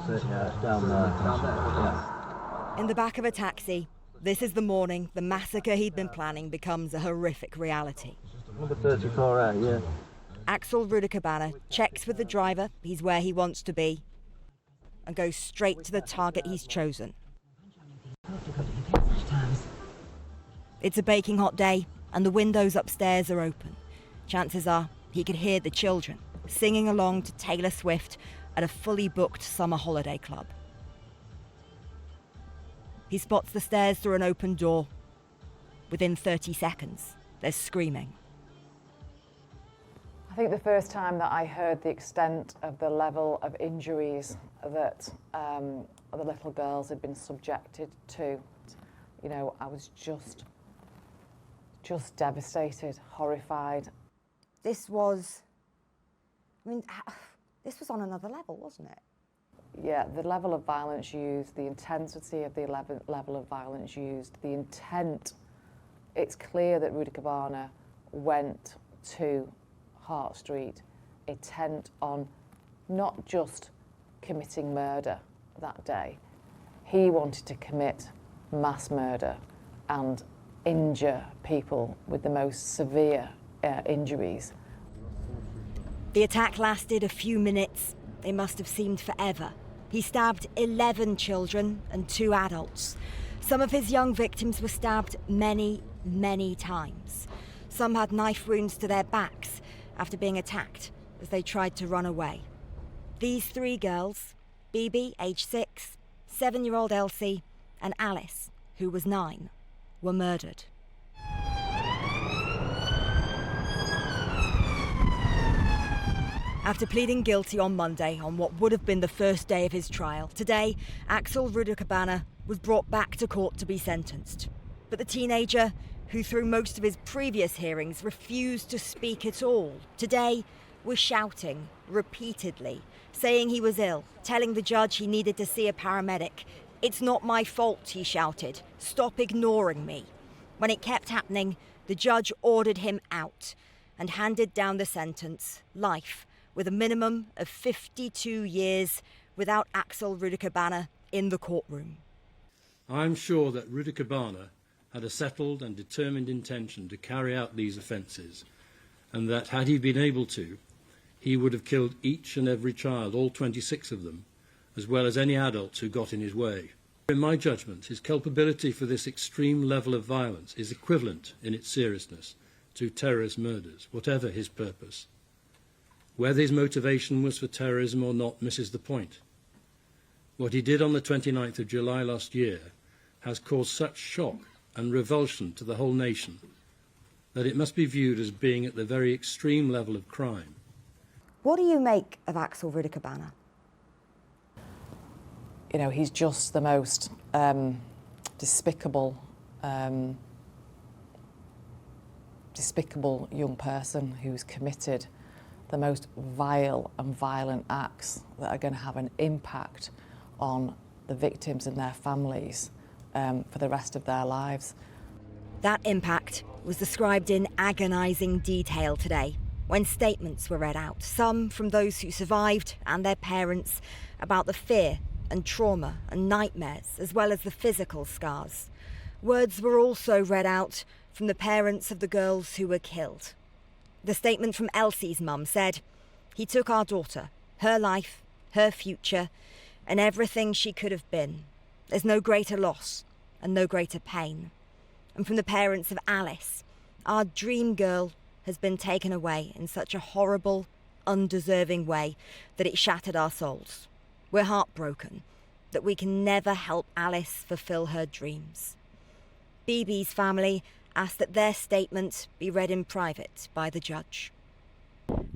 That's it, yeah, it's down there. Yeah. In the back of a taxi, this is the morning the massacre he'd been planning becomes a horrific reality. Number 34A, yeah. Axel Rudakubana checks with the driver he's where he wants to be and goes straight to the target he's chosen. It's a baking hot day and the windows upstairs are open. Chances are he could hear the children singing along to Taylor Swift at a fully booked summer holiday club. He spots the stairs through an open door. Within 30 seconds, there's screaming. I think the first time that I heard the extent of the level of injuries that the little girls had been subjected to, you know, I was just devastated, horrified. This was on another level, wasn't it? Yeah, the level of violence used, the intensity of the level of violence used, the intent. It's clear that Rudakubana went to Hart Street intent on not just committing murder that day. He wanted to commit mass murder and injure people with the most severe injuries. The attack lasted a few minutes. It must have seemed forever. He stabbed 11 children and 2 adults. Some of his young victims were stabbed many, many times. Some had knife wounds to their backs after being attacked as they tried to run away. These 3 girls, Bebe, age 6, 7-year-old Elsie, and Alice, who was 9, were murdered. After pleading guilty on Monday on what would have been the first day of his trial, today, Axel Rudakubana was brought back to court to be sentenced. But the teenager, who through most of his previous hearings refused to speak at all, today was shouting repeatedly, saying he was ill, telling the judge he needed to see a paramedic. "It's not my fault," he shouted. "Stop ignoring me." When it kept happening, the judge ordered him out and handed down the sentence, life, with a minimum of 52 years without Axel Rudakubana in the courtroom. I'm sure that Rudakubana had a settled and determined intention to carry out these offences, and that had he been able to, he would have killed each and every child, all 26 of them, as well as any adults who got in his way. In my judgment, his culpability for this extreme level of violence is equivalent in its seriousness to terrorist murders, whatever his purpose. Whether his motivation was for terrorism or not misses the point. What he did on the 29th of July last year has caused such shock and revulsion to the whole nation that it must be viewed as being at the very extreme level of crime. What do you make of Axel Rudakubana? You know, he's just the most despicable young person who's committed the most vile and violent acts that are going to have an impact on the victims and their families for the rest of their lives. That impact was described in agonising detail today when statements were read out, some from those who survived and their parents, about the fear and trauma and nightmares, as well as the physical scars. Words were also read out from the parents of the girls who were killed. The statement from Elsie's mum said, "He took our daughter, her life, her future, and everything she could have been. There's no greater loss and no greater pain." And from the parents of Alice, "Our dream girl has been taken away in such a horrible, undeserving way that it shattered our souls. We're heartbroken that we can never help Alice fulfill her dreams." Bebe's family asked that their statement be read in private by the judge.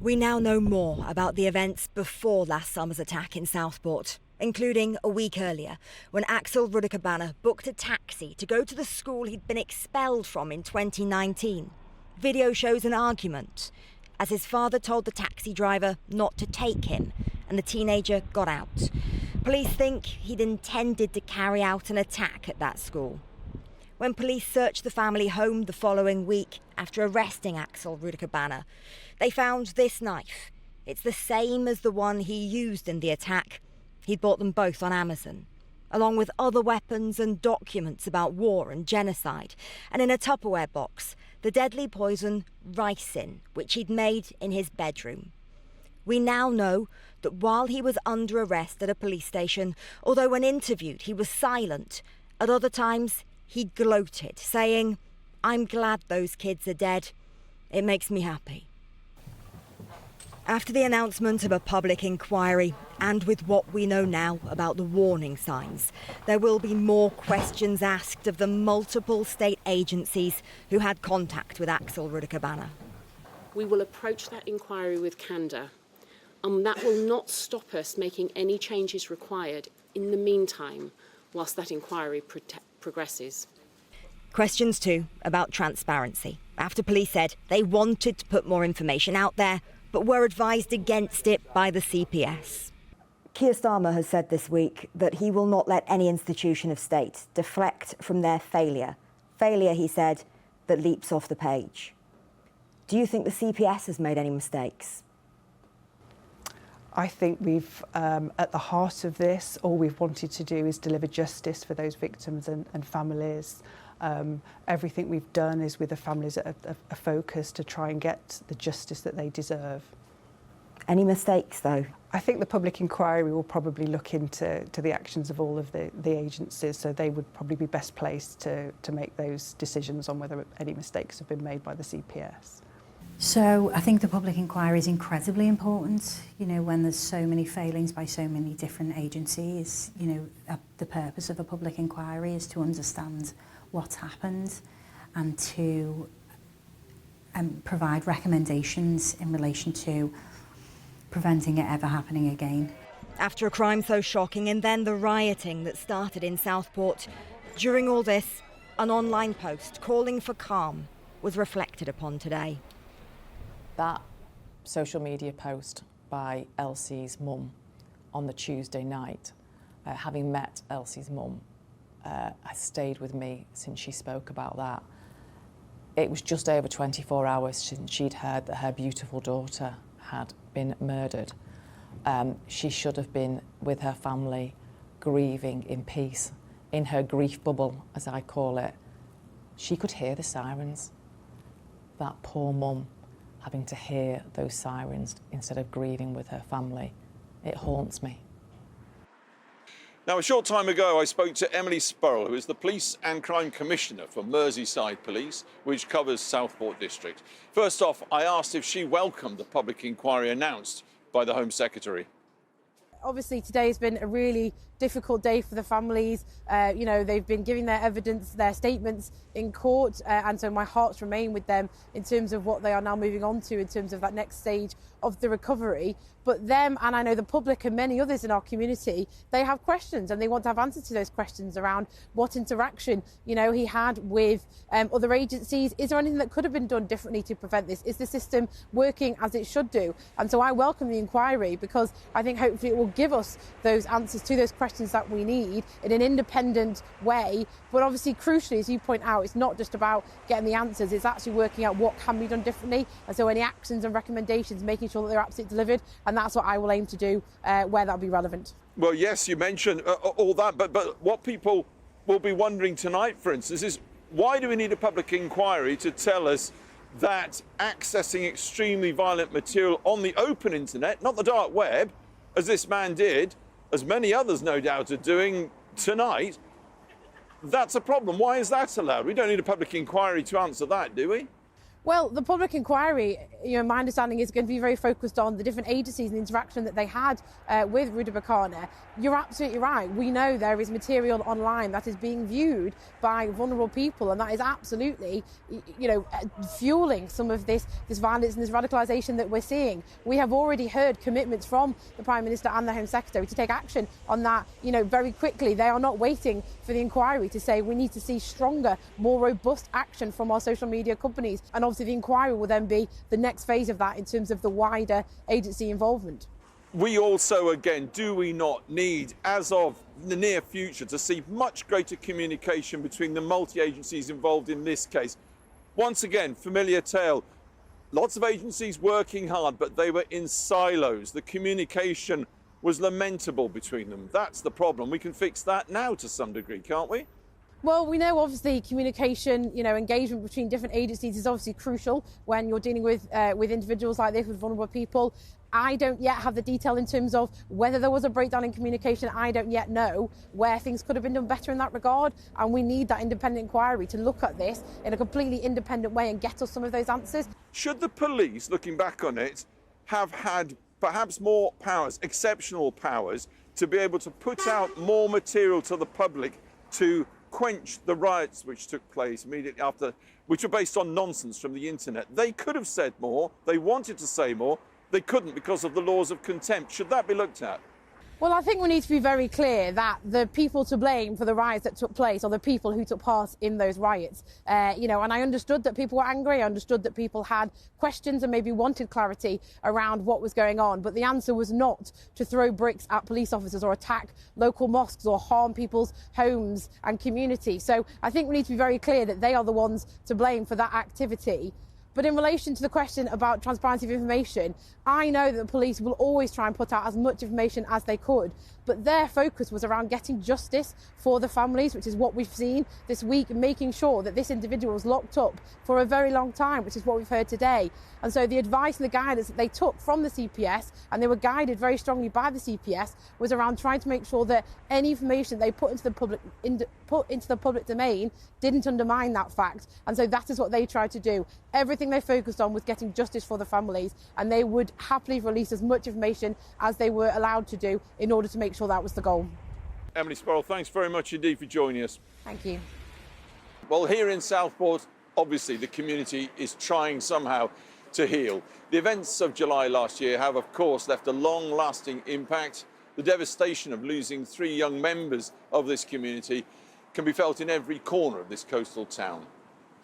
We now know more about the events before last summer's attack in Southport, including a week earlier when Axel Rudakubana booked a taxi to go to the school he'd been expelled from in 2019. Video shows an argument as his father told the taxi driver not to take him and the teenager got out. Police think he'd intended to carry out an attack at that school. When police searched the family home the following week after arresting Axel Rudakubana, they found this knife. It's the same as the one he used in the attack. He'd bought them both on Amazon, along with other weapons and documents about war and genocide, and in a Tupperware box, the deadly poison ricin, which he'd made in his bedroom. We now know that while he was under arrest at a police station, although when interviewed he was silent, at other times he gloated, saying, "I'm glad those kids are dead. It makes me happy." After the announcement of a public inquiry, and with what we know now about the warning signs, there will be more questions asked of the multiple state agencies who had contact with Axel Rudakubana. We will approach that inquiry with candour, and that will not stop us making any changes required in the meantime whilst that inquiry progresses. Questions too about transparency, after police said they wanted to put more information out there, but were advised against it by the CPS. Keir Starmer has said this week that he will not let any institution of state deflect from their failure. Failure, he said, that leaps off the page. Do you think the CPS has made any mistakes? I think we've, at the heart of this, all we've wanted to do is deliver justice for those victims and families. Everything we've done is with the families a focus to try and get the justice that they deserve. Any mistakes, though? I think the public inquiry will probably look into the actions of all of the agencies, so they would probably be best placed to make those decisions on whether any mistakes have been made by the CPS. So I think the public inquiry is incredibly important, you know, when there's so many failings by so many different agencies. You know, the purpose of a public inquiry is to understand what's happened and to provide recommendations in relation to preventing it ever happening again. After a crime so shocking and then the rioting that started in Southport, during all this, an online post calling for calm was reflected upon today. That social media post by Elsie's mum on the Tuesday night, having met Elsie's mum, has stayed with me since she spoke about that. It was just over 24 hours since she'd heard that her beautiful daughter had been murdered. She should have been with her family, grieving in peace, in her grief bubble, as I call it. She could hear the sirens. That poor mum having to hear those sirens instead of grieving with her family. It haunts me. Now, a short time ago, I spoke to Emily Spurrell, who is the Police and Crime Commissioner for Merseyside Police, which covers Southport District. First off, I asked if she welcomed the public inquiry announced by the Home Secretary. Obviously, today has been a really difficult day for the families. You know, they've been giving their evidence, their statements in court, and so my hearts remain with them in terms of what they are now moving on to in terms of that next stage of the recovery. But them, and I know the public and many others in our community, they have questions and they want to have answers to those questions around what interaction, you know, he had with other agencies. Is there anything that could have been done differently to prevent this? Is the system working as it should do? And so I welcome the inquiry because I think hopefully it will give us those answers to those questions that we need in an independent way. But obviously, crucially, as you point out, it's not just about getting the answers, it's actually working out what can be done differently. And so any actions and recommendations, making sure that they're absolutely delivered. And that's what I will aim to do where that'll be relevant. Well, yes, you mentioned all that, but what people will be wondering tonight, for instance, is why do we need a public inquiry to tell us that accessing extremely violent material on the open internet, not the dark web, as this man did, as many others no doubt are doing tonight, that's a problem. Why is that allowed? We don't need a public inquiry to answer that, do we? Well, the public inquiry, you know, my understanding is going to be very focused on the different agencies and the interaction that they had with Rudakubana. You're absolutely right. We know there is material online that is being viewed by vulnerable people, and that is absolutely, you know, fueling some of this violence and this radicalisation that we're seeing. We have already heard commitments from the Prime Minister and the Home Secretary to take action on that, you know, very quickly. They are not waiting for the inquiry to say we need to see stronger, more robust action from our social media companies. And obviously the inquiry will then be the next phase of that in terms of the wider agency involvement. We also, again, do we not need, as of the near future, to see much greater communication between the multi-agencies involved in this case? Once again, familiar tale. Lots of agencies working hard, but they were in silos. The communication was lamentable between them. That's the problem. We can fix that now to some degree, can't we? Well, we know obviously communication, engagement between different agencies is obviously crucial when you're dealing with individuals like this, with vulnerable people. I don't yet have the detail in terms of whether there was a breakdown in communication. I don't yet know where things could have been done better in that regard. And we need that independent inquiry to look at this in a completely independent way and get us some of those answers. Should the police, looking back on it, have had perhaps more powers, exceptional powers, to be able to put out more material to the public to quench the riots which took place immediately after, which were based on nonsense from the internet? They could have said more. They wanted to say more. They couldn't because of the laws of contempt. Should that be looked at? Well, I think we need to be very clear that the people to blame for the riots that took place are the people who took part in those riots. And I understood that people were angry. I understood that people had questions and maybe wanted clarity around what was going on. But the answer was not to throw bricks at police officers or attack local mosques or harm people's homes and community. So I think we need to be very clear that they are the ones to blame for that activity. But in relation to the question about transparency of information, I know that the police will always try and put out as much information as they could, but their focus was around getting justice for the families, which is what we've seen this week, making sure that this individual was locked up for a very long time, which is what we've heard today. And so the advice and the guidance that they took from the CPS, and they were guided very strongly by the CPS, was around trying to make sure that any information they put into the public domain didn't undermine that fact. And so that is what they tried to do. Everything they focused on was getting justice for the families, and they would happily release as much information as they were allowed to do in order to make sure that was the goal. Emily Sporrell, thanks very much indeed for joining us. Thank you. Well, here in Southport, obviously the community is trying somehow to heal. The events of July last year have, of course, left a long-lasting impact. The devastation of losing 3 young members of this community can be felt in every corner of this coastal town.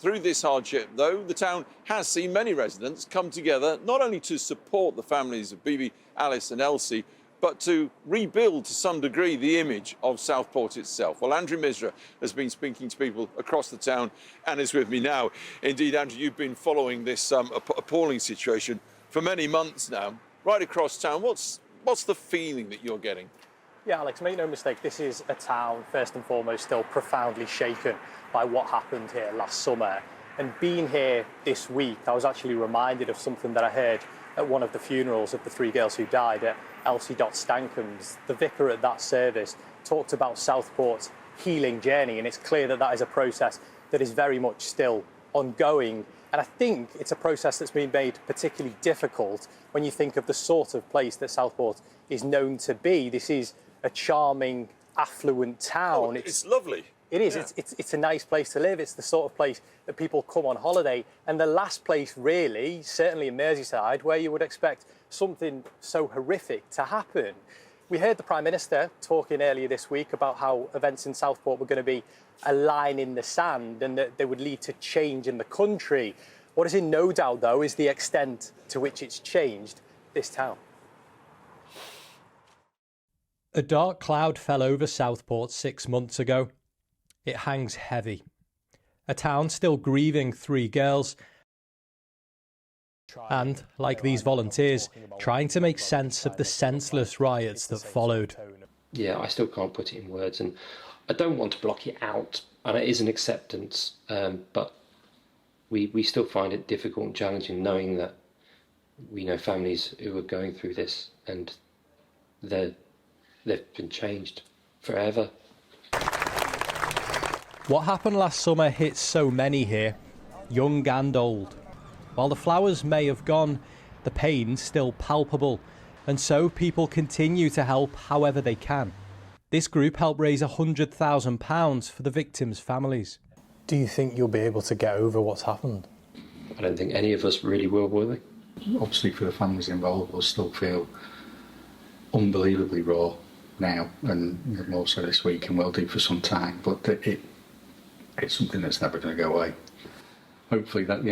Through this hardship, though, the town has seen many residents come together not only to support the families of Bebe, Alice and Elsie, but to rebuild to some degree the image of Southport itself. Well, Andrew Misra has been speaking to people across the town and is with me now. Indeed, Andrew, you've been following this appalling situation for many months now. Right across town, what's the feeling that you're getting? Yeah, Alex, make no mistake, this is a town, first and foremost, still profoundly shaken by what happened here last summer. And being here this week, I was actually reminded of something that I heard at one of the funerals of the 3 girls who died at Elsie Dot Stancombe's. The vicar at that service talked about Southport's healing journey, and it's clear that that is a process that is very much still ongoing. And I think it's a process that's been made particularly difficult when you think of the sort of place that Southport is known to be. This is a charming, affluent town. Oh, it's lovely. It is. Yeah. It's a nice place to live. It's the sort of place that people come on holiday. And the last place, really, certainly in Merseyside, where you would expect something so horrific to happen. We heard the Prime Minister talking earlier this week about how events in Southport were going to be a line in the sand and that they would lead to change in the country. What is in no doubt, though, is the extent to which it's changed this town. A dark cloud fell over Southport 6 months ago. It hangs heavy. A town still grieving 3 girls and, like these volunteers, trying to make sense of the senseless riots that followed. Yeah, I still can't put it in words, and I don't want to block it out, and it is an acceptance, but we still find it difficult and challenging knowing that we know families who are going through this and they've been changed forever. What happened last summer hit so many here, young and old. While the flowers may have gone, the pain's still palpable, and so people continue to help however they can. This group helped raise £100,000 for the victims' families. Do you think you'll be able to get over what's happened? I don't think any of us really will we? Obviously for the families involved, we'll still feel unbelievably raw now, and more so this week, and will do for some time, but it's something that's never going to go away. Hopefully that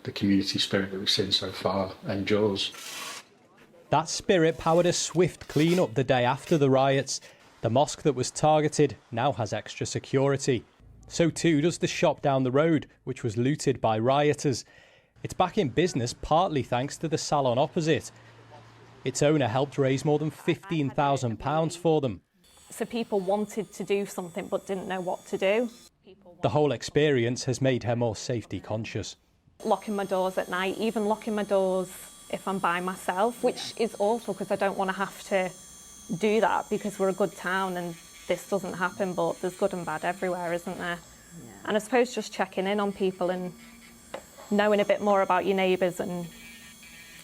the community spirit that we've seen so far endures. That spirit powered a swift clean-up the day after the riots. The mosque that was targeted now has extra security. So too does the shop down the road, which was looted by rioters. It's back in business partly thanks to the salon opposite. Its owner helped raise more than £15,000 for them. So people wanted to do something but didn't know what to do. The whole experience has made her more safety conscious. Locking my doors at night, even locking my doors if I'm by myself, which is awful because I don't want to have to do that because we're a good town and this doesn't happen, but there's good and bad everywhere, isn't there? Yeah. And I suppose just checking in on people and knowing a bit more about your neighbours and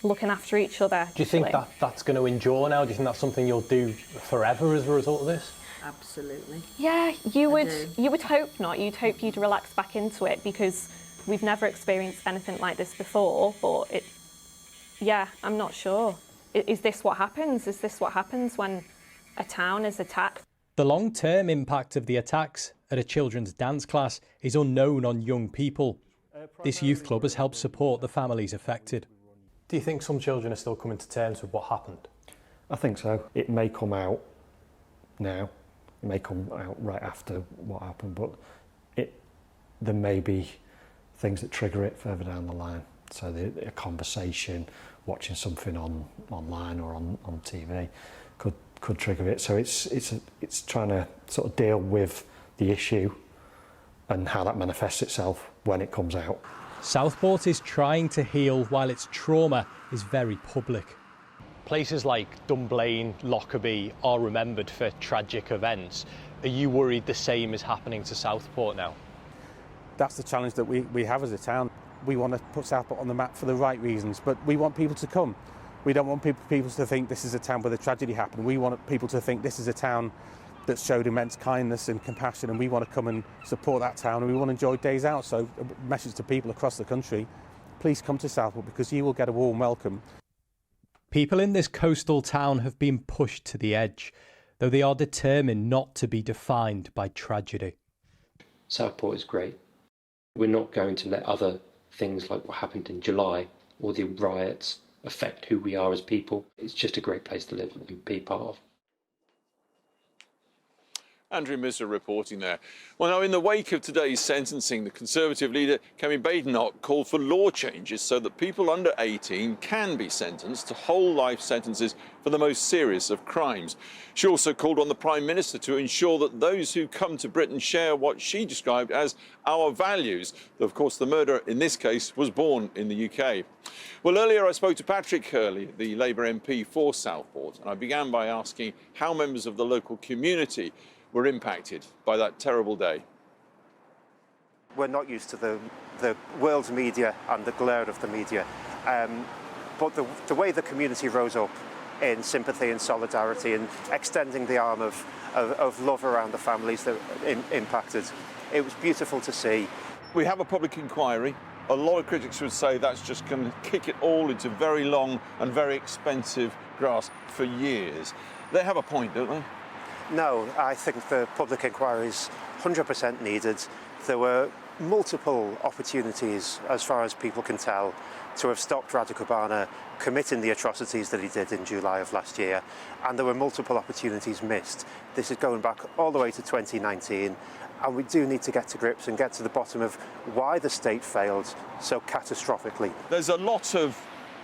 looking after each other. Do you think that that's going to endure now? Do you think that's something you'll do forever as a result of this? Absolutely. Yeah, you would hope not. You'd hope you'd relax back into it because we've never experienced anything like this before, but I'm not sure. Is this what happens? Is this what happens when a town is attacked? The long-term impact of the attacks at a children's dance class is unknown on young people. This youth club has helped support the families affected. Do you think some children are still coming to terms with what happened? I think so. It may come out now. It may come out right after what happened, but there may be things that trigger it further down the line. So a conversation, watching something online or on TV could trigger it. So it's trying to sort of deal with the issue and how that manifests itself when it comes out. Southport is trying to heal while its trauma is very public. Places like Dunblane, Lockerbie are remembered for tragic events. Are you worried the same is happening to Southport now? That's the challenge that we have as a town. We want to put Southport on the map for the right reasons, but we want people to come. We don't want people to think this is a town where the tragedy happened. We want people to think this is a town that showed immense kindness and compassion, and we want to come and support that town, and we want to enjoy days out. So a message to people across the country, please come to Southport because you will get a warm welcome. People in this coastal town have been pushed to the edge, though they are determined not to be defined by tragedy. Southport is great. We're not going to let other things like what happened in July or the riots affect who we are as people. It's just a great place to live and be part of. Andrew Misser reporting there. Well, now, in the wake of today's sentencing, the Conservative leader, Kemi Badenoch, called for law changes so that people under 18 can be sentenced to whole life sentences for the most serious of crimes. She also called on the Prime Minister to ensure that those who come to Britain share what she described as our values. Though, of course, the murderer in this case was born in the UK. Well, earlier I spoke to Patrick Hurley, the Labour MP for Southport, and I began by asking how members of the local community were impacted by that terrible day. We're not used to the world's media and the glare of the media, but the way the community rose up in sympathy and solidarity and extending the arm of love around the families that impacted, it was beautiful to see. We have a public inquiry. A lot of critics would say that's just going to kick it all into very long and very expensive grass for years. They have a point, don't they? No, I think the public inquiry is 100% needed. There were multiple opportunities, as far as people can tell, to have stopped Rudakubana committing the atrocities that he did in July of last year, and there were multiple opportunities missed. This is going back all the way to 2019, and we do need to get to grips and get to the bottom of why the state failed so catastrophically. There's a lot of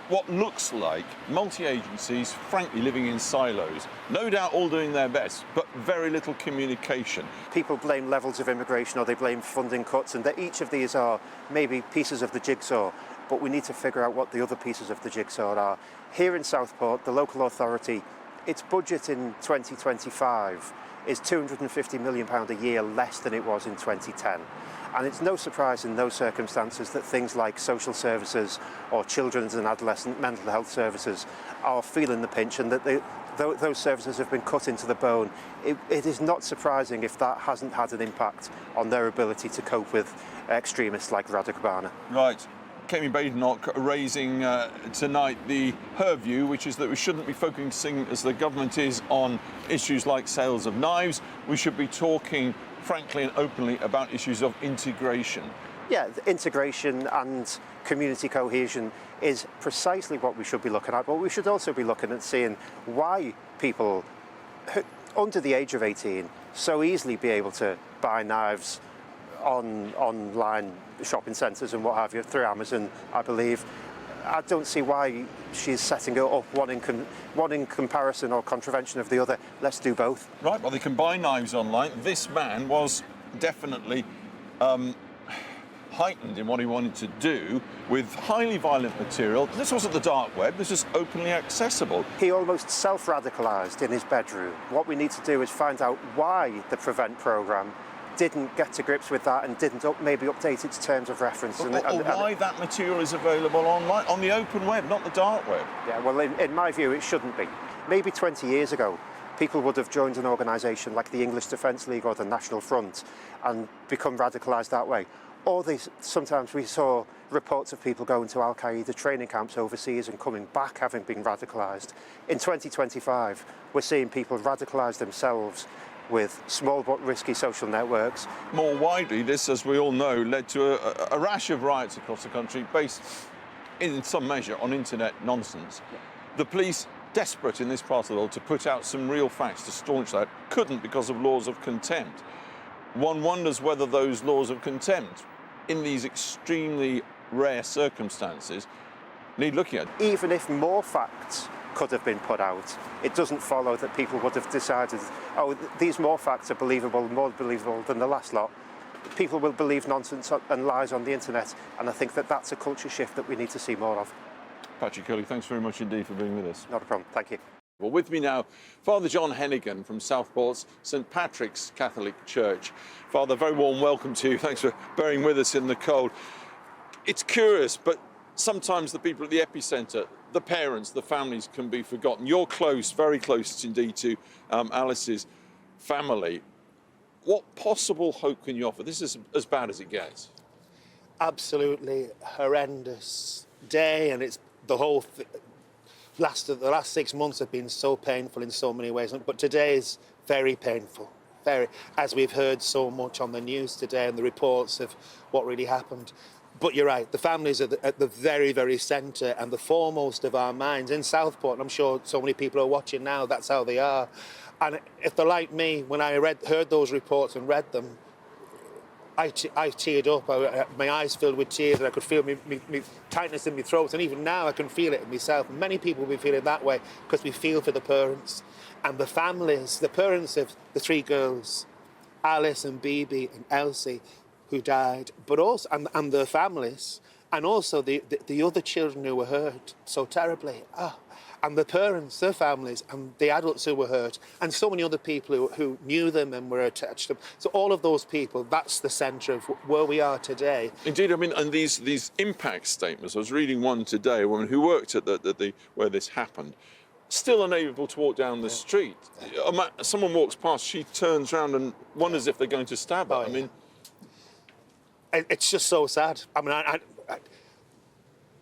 what looks like multi-agencies, frankly, living in silos. No doubt all doing their best, but very little communication. People blame levels of immigration or they blame funding cuts, and that each of these are maybe pieces of the jigsaw, but we need to figure out what the other pieces of the jigsaw are. Here in Southport, the local authority, its budget in 2025 is £250 million a year less than it was in 2010. And it's no surprise in those circumstances that things like social services or children's and adolescent mental health services are feeling the pinch, and that those services have been cut into the bone. It is not surprising if that hasn't had an impact on their ability to cope with extremists like Rudakubana. Right. Kemi Badenoch raising tonight her view, which is that we shouldn't be focusing, as the government is, on issues like sales of knives. We should be talking frankly and openly about issues of integration. Yeah, integration and community cohesion is precisely what we should be looking at, but we should also be looking at seeing why people under the age of 18 so easily be able to buy knives online shopping centres and what have you, through Amazon, I believe. I don't see why she's setting it up one in comparison or contravention of the other. Let's do both. Right, well, they can buy knives online. This man was definitely heightened in what he wanted to do with highly violent material. This wasn't the dark web, this is openly accessible. He almost self-radicalised in his bedroom. What we need to do is find out why the Prevent programme didn't get to grips with that and didn't maybe update its terms of reference. Or why that material is available online, on the open web, not the dark web. Yeah, well, in my view, it shouldn't be. Maybe 20 years ago, people would have joined an organisation like the English Defence League or the National Front and become radicalised that way. Or sometimes we saw reports of people going to Al-Qaeda training camps overseas and coming back having been radicalised. In 2025, we're seeing people radicalise themselves with small but risky social networks. More widely, this, as we all know, led to a rash of riots across the country based in some measure on internet nonsense. The police, desperate in this part of the world to put out some real facts to staunch that, couldn't because of laws of contempt. One wonders whether those laws of contempt, in these extremely rare circumstances, need looking at. Even if more facts could have been put out, it doesn't follow that people would have decided, oh, these more facts are believable, more believable than the last lot. People will believe nonsense and lies on the internet, and I think that that's a culture shift that we need to see more of. Patrick Curley, thanks very much indeed for being with us. Not a problem, thank you. Well, with me now, Father John Hennigan from Southport's St Patrick's Catholic Church. Father, very warm welcome to you. Thanks for bearing with us in the cold. It's curious, but sometimes the people at the epicentre, the parents, the families can be forgotten. You're close, very close indeed to Alice's family. What possible hope can you offer? This is as bad as it gets. Absolutely horrendous day, and it's the whole the last 6 months have been so painful in so many ways, but today is very painful, as we've heard so much on the news today and the reports of what really happened. But you're right, the families are at the very, very centre and the foremost of our minds. In Southport, and I'm sure so many people are watching now, that's how they are. And if they're like me, when I heard those reports and read them, I teared up. My eyes filled with tears, and I could feel me tightness in my throat. And even now, I can feel it in myself. Many people will be feeling that way because we feel for the parents and the families, the parents of the three girls, Alice and Bebe and Elsie, who died, but also and their families, and also the other children who were hurt so terribly. And the parents, their families, and the adults who were hurt, and so many other people who knew them and were attached to them. So all of those people, that's the centre of where we are today. Indeed, I mean, and these impact statements, I was reading one today, a woman who worked at the where this happened, still unable to walk down the street. Someone walks past, she turns around and wonders if they're going to stab her. I mean, it's just so sad. I mean,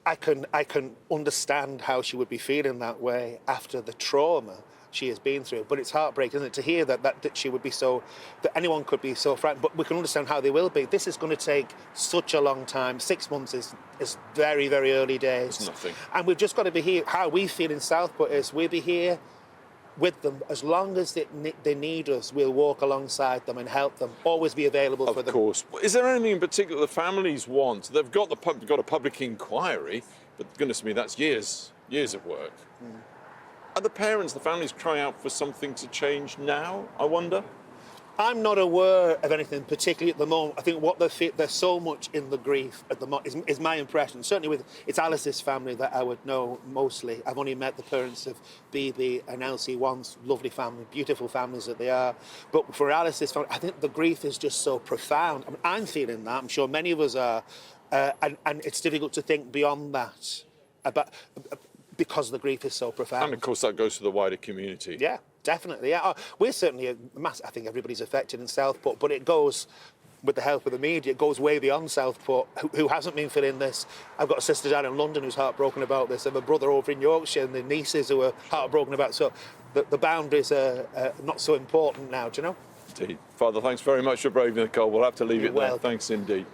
I can understand how she would be feeling that way after the trauma she has been through. But it's heartbreaking, isn't it, to hear that she would be so, that anyone could be so frightened. But we can understand how they will be. This is going to take such a long time. 6 months is very, very early days. It's nothing. And we've just got to be here. How we feel in Southport is we'll be here with them as long as they need us. We'll walk alongside them and help them, always be available for them. Of course. Is there anything in particular the families want? They've got a public inquiry, but goodness me, that's years of work. Are the parents, the families crying out for something to change now, I wonder? I'm not aware of anything particularly at the moment. I think what they're so much in the grief at the moment is my impression. Certainly it's Alice's family that I would know mostly. I've only met the parents of Bebe and Elsie once. Lovely family, beautiful families that they are. But for Alice's family, I think the grief is just so profound. I mean, I'm feeling that. I'm sure many of us are. And it's difficult to think beyond that because the grief is so profound. And of course that goes to the wider community. Yeah. Definitely, yeah. We're certainly I think everybody's affected in Southport, but it goes, with the help of the media, it goes way beyond Southport, who hasn't been feeling this. I've got a sister down in London who's heartbroken about this, and a brother over in Yorkshire, and the nieces who are heartbroken about it. So the boundaries are not so important now, do you know? Indeed. Father, thanks very much for braving the cold. We'll have to leave it there. Thanks indeed.